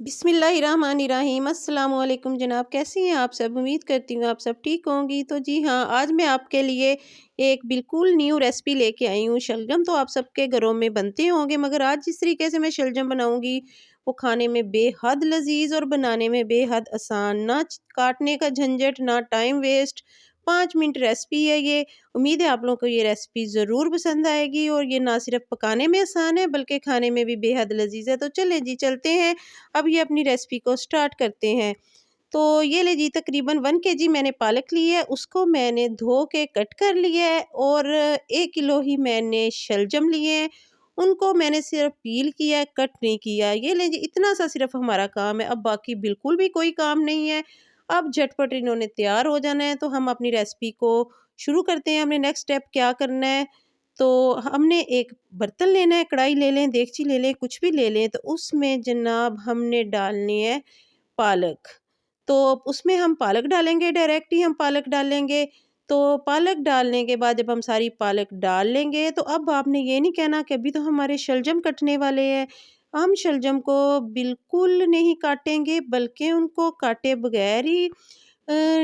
बिस्मिल्लाहिर्रहमानिर्रहीम अस्सलाम वालेकुम जनाब, कैसी हैं आप सब। उम्मीद करती हूँ आप सब ठीक होंगी। तो जी हाँ, आज मैं आपके लिए एक बिल्कुल न्यू रेसिपी लेके आई हूँ। शलजम तो आप सबके घरों में बनते होंगे, मगर आज जिस तरीके से मैं शलजम बनाऊँगी वो खाने में बेहद लजीज और बनाने में बेहद आसान। ना काटने का झंझट, ना टाइम वेस्ट, 5 मिनट रेसिपी है ये। उम्मीद है आप लोगों को ये रेसिपी ज़रूर पसंद आएगी, और ये ना सिर्फ पकाने में आसान है बल्कि खाने में भी बेहद लजीज है। तो चलें जी, चलते हैं अब ये अपनी रेसिपी को स्टार्ट करते हैं। तो ये ले जी, तकरीबन 1 kg मैंने पालक ली है, उसको मैंने धो के कट कर लिया है। और 1 किलो ही मैंने शलजम लिए हैं, उनको मैंने सिर्फ पील किया है, कट नहीं किया। ये ले जी, इतना सा सिर्फ हमारा काम है, अब बाकी बिल्कुल भी कोई काम नहीं है। अब झटपट इन्होंने तैयार हो जाना है, तो हम अपनी रेसिपी को शुरू करते हैं। हमने नेक्स्ट स्टेप क्या करना है, तो हमने एक बर्तन लेना है, कढ़ाई ले लें, देगची ले लें, कुछ भी ले लें। तो उसमें जनाब हमने डालनी है पालक। तो उसमें हम पालक डालेंगे, डायरेक्ट ही हम पालक डालेंगे। तो पालक डालने के बाद जब हम सारी पालक डाल लेंगे, तो अब आपने ये नहीं कहना कि अभी तो हमारे शलजम कटने वाले हैं। हम शलजम को बिल्कुल नहीं काटेंगे, बल्कि उनको काटे बगैर ही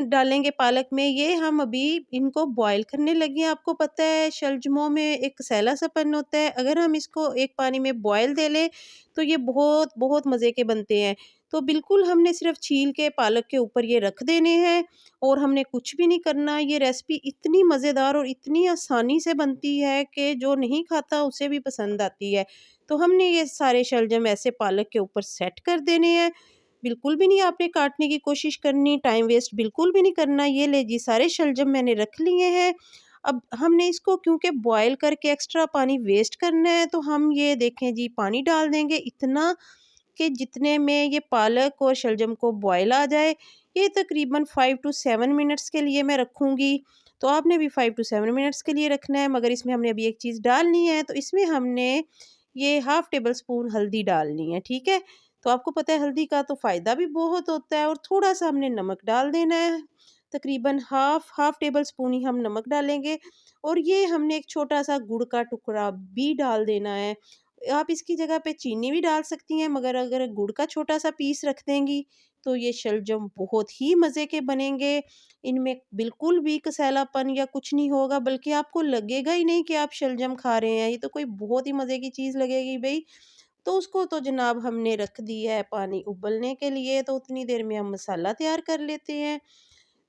डालेंगे पालक में। ये हम अभी इनको बॉईल करने लगे हैं। आपको पता है शलजमों में एक सैला सापन होता है, अगर हम इसको एक पानी में बॉईल दे लें तो ये बहुत बहुत मज़े के बनते हैं। तो बिल्कुल हमने सिर्फ छील के पालक के ऊपर ये रख देने हैं, और हमने कुछ भी नहीं करना। ये रेसिपी इतनी मज़ेदार और इतनी आसानी से बनती है कि जो नहीं खाता उसे भी पसंद आती है। तो हमने ये सारे शलजम ऐसे पालक के ऊपर सेट कर देने हैं। बिल्कुल भी नहीं आपने काटने की कोशिश करनी, टाइम वेस्ट बिल्कुल भी नहीं करना। ये ले जी, सारे शलजम मैंने रख लिए हैं। अब हमने इसको क्योंकि बॉयल करके एक्स्ट्रा पानी वेस्ट करना है, तो हम ये देखें जी, पानी डाल देंगे इतना कि जितने में ये पालक और शलजम को बॉयल आ जाए। ये तकरीबन 5 to 7 मिनट्स के लिए मैं रखूँगी। तो आपने भी 5 to 7 मिनट्स के लिए रखना है, मगर इसमें हमने अभी एक चीज़ डालनी है। तो इसमें हमने ये हाफ़ टेबल स्पून हल्दी डालनी है, ठीक है। तो आपको पता है हल्दी का तो फ़ायदा भी बहुत होता है। और थोड़ा-सा हमने नमक डाल देना है, तकरीबन हाफ़ टेबल स्पून ही हम नमक डालेंगे। और ये हमने एक छोटा-सा गुड़ का टुकड़ा भी डाल देना है। आप इसकी जगह पे चीनी भी डाल सकती हैं, मगर अगर गुड़ का छोटा-सा पीस रख देंगी, तो ये शलजम बहुत ही मज़े के बनेंगे। इनमें बिल्कुल भी कसैलापन या कुछ नहीं होगा, बल्कि आपको लगेगा ही नहीं कि आप शलजम खा रहे हैं। ये तो कोई बहुत ही मज़े की चीज़ लगेगी भई। तो उसको तो जनाब हमने रख दिया है पानी उबलने के लिए, तो उतनी देर में हम मसाला तैयार कर लेते हैं।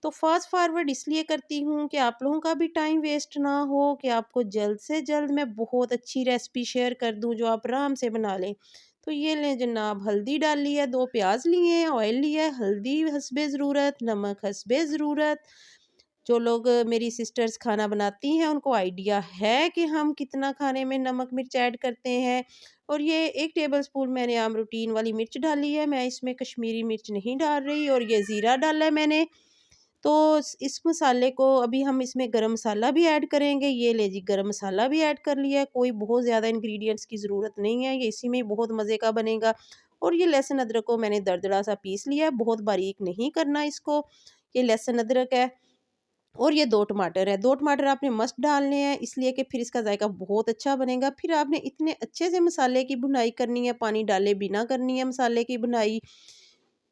तो फास्ट फॉरवर्ड इसलिए करती हूँ कि आप लोगों का भी टाइम वेस्ट ना हो, कि आपको जल्द से जल्द मैं बहुत अच्छी रेसिपी शेयर कर दूँ जो आप आराम से बना लें। तो ये लें जनाब, हल्दी डाल ली है, 2 प्याज लिए हैं, ऑयल लिया है, हल्दी हस्बे ज़रूरत, नमक हस्बे ज़रूरत। जो लोग मेरी सिस्टर्स खाना बनाती हैं उनको आइडिया है कि हम कितना खाने में नमक मिर्च ऐड करते हैं। और ये 1 टेबल स्पून मैंने आम रूटीन वाली मिर्च डाली है, मैं इसमें कश्मीरी मिर्च नहीं डाल रही। और ये ज़ीरा डाला है मैंने। तो इस मसाले को अभी हम इसमें गरम मसाला भी ऐड करेंगे। ये ले जी, गरम मसाला भी ऐड कर लिया है। कोई बहुत ज़्यादा इंग्रेडिएंट्स की ज़रूरत नहीं है, ये इसी में ही बहुत मज़े का बनेगा। और ये लहसुन अदरक को मैंने दरदरा सा पीस लिया है, बहुत बारीक नहीं करना इसको। ये लहसुन अदरक है। और ये 2 टमाटर है। 2 टमाटर आपने मस्ट डालने हैं, इसलिए कि फिर इसका जायका बहुत अच्छा बनेगा। फिर आपने इतने अच्छे से मसाले की भुनाई करनी है, पानी डाले बिना करनी है मसाले की भुनाई,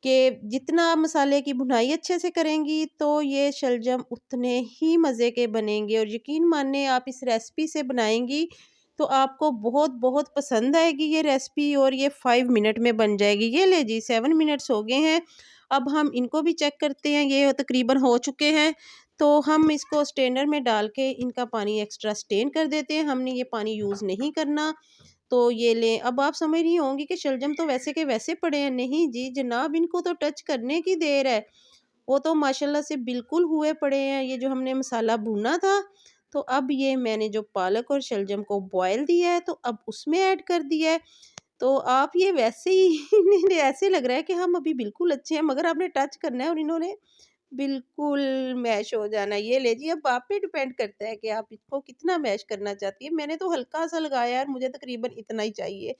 कि जितना आप मसाले की भुनाई अच्छे से करेंगी तो ये शलजम उतने ही मज़े के बनेंगे। और यकीन मानिए, आप इस रेसिपी से बनाएँगी तो आपको बहुत बहुत पसंद आएगी ये रेसिपी, और ये 5 मिनट में बन जाएगी। ये ले जी, 7 मिनट्स हो गए हैं। अब हम इनको भी चेक करते हैं, ये तकरीबन हो चुके हैं। तो हम इसको स्ट्रेनर में डाल के इनका पानी एक्स्ट्रा स्ट्रेन कर देते हैं, हमने ये पानी यूज़ नहीं करना। तो ये लें। अब आप समझ रही होंगी कि शलजम तो वैसे के वैसे पड़े हैं। नहीं जी जनाब, इनको तो टच करने की देर है। वो तो माशाल्लाह से बिल्कुल हुए पड़े हैं। ये जो हमने मसाला भूना था, तो अब ये मैंने जो पालक और शलजम को बॉयल दिया है, तो अब उसमें ऐड कर दिया है। तो आप ये वैसे ही ऐसे लग रहा है कि हम अभी बिल्कुल अच्छे हैं, मगर आपने टच करना है और इन्होंने बिल्कुल मैश हो जाना। ये ले जी, अब आप पे डिपेंड करता है कि आप इसको कितना मैश करना चाहती है। मैंने तो हल्का-सा लगाया है और मुझे तकरीबन इतना ही चाहिए।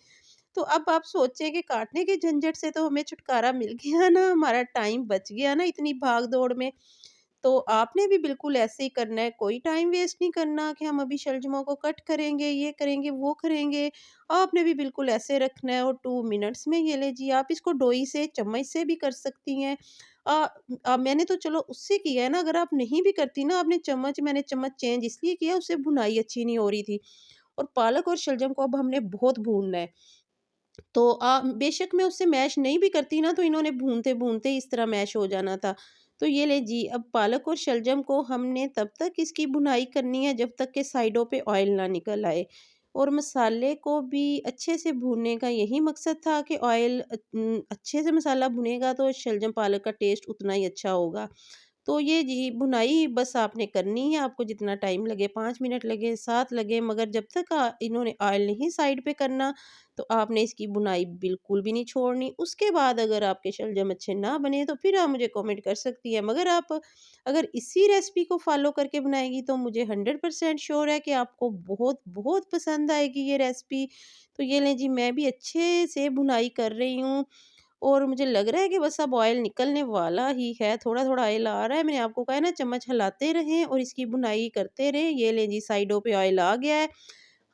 तो अब आप सोचें कि काटने के झंझट से तो हमें छुटकारा मिल गया ना, हमारा टाइम बच गया ना इतनी भाग-दौड़ में। तो आपने भी बिल्कुल ऐसे ही करना है, कोई टाइम वेस्ट नहीं करना कि हम अभी शलजमों को कट करेंगे, ये करेंगे, वो करेंगे। आपने भी बिल्कुल ऐसे रखना है और 2 मिनट्स में ये लीजिए आप इसको डोई से, चम्मच से भी कर सकती हैं। अ मैंने तो चलो उससे किया है ना, अगर आप नहीं भी करती ना, आपने चम्मच मैंने चम्मच चेंज इसलिए किया, उससे भुनाई अच्छी नहीं हो रही थी। और पालक और शलजम को अब हमने बहुत भूनना है। तो बेशक मैं उससे मैश नहीं भी करती ना, तो इन्होंने भूनते-भूनते इस तरह मैश हो जाना था। तो ये लें जी, अब पालक और शलजम को हमने तब तक इसकी भुनाई करनी है जब तक कि साइडों पे ऑयल ना निकल आए। और मसाले को भी अच्छे से भूनने का यही मकसद था कि ऑयल अच्छे से मसाला भुनेगा तो शलजम पालक का टेस्ट उतना ही अच्छा होगा। तो ये जी भुनाई बस आपने करनी है, आपको जितना टाइम लगे, 5 मिनट लगे, 7 लगे, मगर जब तक इन्होंने ऑयल नहीं साइड पे करना, तो आपने इसकी भुनाई बिल्कुल भी नहीं छोड़नी। उसके बाद अगर आपके शलजम अच्छे ना बने तो फिर आप मुझे कमेंट कर सकती हैं। मगर आप अगर इसी रेसिपी को फ़ॉलो करके बनाएँगी तो मुझे 100% श्योर है कि आपको बहुत, बहुत पसंद आएगी ये रेसिपी। तो ये लें जी, मैं भी अच्छे से भुनाई कर रही हूँ और मुझे लग रहा है कि बस अब ऑयल निकलने वाला ही है, थोड़ा-थोड़ा ऑयल आ रहा है। मैंने आपको कहा है ना, चम्मच हिलाते रहें और इसकी भुनाई करते रहें। ये लें जी, साइडों पे ऑयल आ गया है।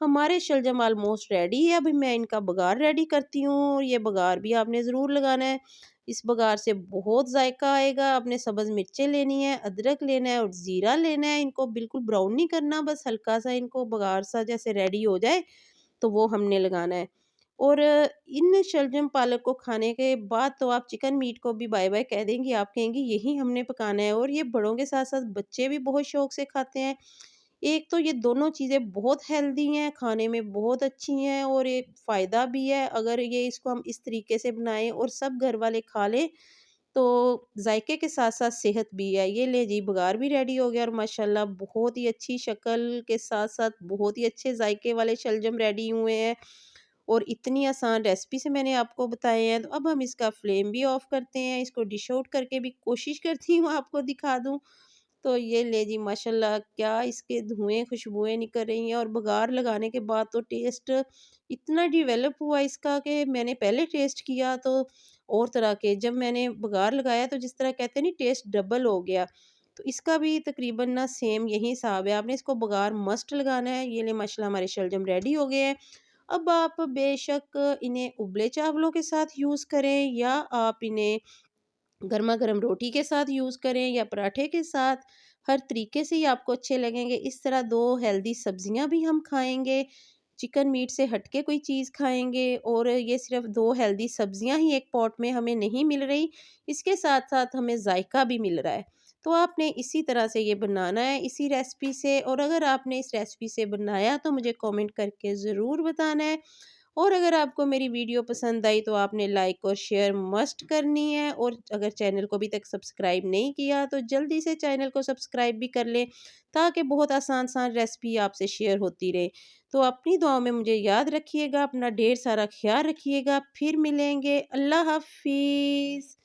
हमारे शलजम ऑलमोस्ट रेडी है। अभी मैं इनका बघार रेडी करती हूँ और ये बघार भी आपने ज़रूर लगाना है। इस बघार से बहुत जायका आएगा। आपने सब्ज़ मिर्चें लेनी है, अदरक लेना है और ज़ीरा लेना है। इनको बिल्कुल ब्राउन नहीं करना, बस हल्का-सा इनको बघार सा जैसे रेडी हो जाए, तो वो हमने लगाना है। और इन शलजम पालक को खाने के बाद तो आप चिकन मीट को भी बाय-बाय कह देंगी, आप कहेंगी यही हमने पकाना है। और ये बड़ों के साथ-साथ बच्चे भी बहुत शौक से खाते हैं। एक तो ये दोनों चीज़ें बहुत हेल्दी हैं, खाने में बहुत अच्छी हैं और ये फ़ायदा भी है। अगर ये इसको हम इस तरीके से बनाएँ और सब घर वाले खा लें, तो जायके के साथ-साथ सेहत भी है। ये ले जी, बघार भी रेडी हो गया और माशाल्लाह बहुत ही अच्छी शक्ल के साथ-साथ बहुत ही अच्छे जायके वाले शलजम रेडी हुए हैं। और इतनी आसान रेसिपी से मैंने आपको बताए हैं, तो अब हम इसका फ्लेम भी ऑफ करते हैं। इसको डिश आउट करके भी कोशिश करती हूँ आपको दिखा दूँ। तो ये ले जी, माशाल्लाह क्या इसके धुएँ, खुशबुएँ निकल रही हैं और बघार लगाने के बाद तो टेस्ट इतना डेवलप हुआ इसका कि मैंने पहले टेस्ट किया तो और तरह के, जब मैंने बघार लगाया तो जिस तरह कहते हैं नहीं, टेस्ट डबल हो गया। तो इसका भी तकरीबन ना सेम यही हिसाब है, आपने इसको बघार मस्ट लगाना है। ये ले माशाल्लाह हमारे शलजम रेडी हो गए हैं। अब आप बेशक इन्हें उबले चावलों के साथ यूज़ करें या आप इन्हें गरमा-गरम रोटी के साथ यूज़ करें या पराठे के साथ, हर तरीके से ही आपको अच्छे लगेंगे। इस तरह 2 हेल्दी सब्जियाँ भी हम खाएँगे, चिकन मीट से हट के कोई चीज़ खाएँगे और ये सिर्फ़ 2 हेल्दी सब्जियाँ ही एक पॉट में हमें नहीं मिल रही, इसके साथ-साथ हमें जायका भी मिल रहा है। तो आपने इसी तरह से ये बनाना है, इसी रेसिपी से। और अगर आपने इस रेसिपी से बनाया तो मुझे कमेंट करके ज़रूर बताना है। और अगर आपको मेरी वीडियो पसंद आई तो आपने लाइक और शेयर मस्ट करनी है। और अगर चैनल को अभी तक सब्सक्राइब नहीं किया तो जल्दी से चैनल को सब्सक्राइब भी कर लें, ताकि बहुत आसान आसान रेसिपी आपसे शेयर होती रहे। तो अपनी दुआओं में मुझे याद रखिएगा, अपना ढेर सारा ख्याल रखिएगा। फिर मिलेंगे। अल्लाह हाफिज़।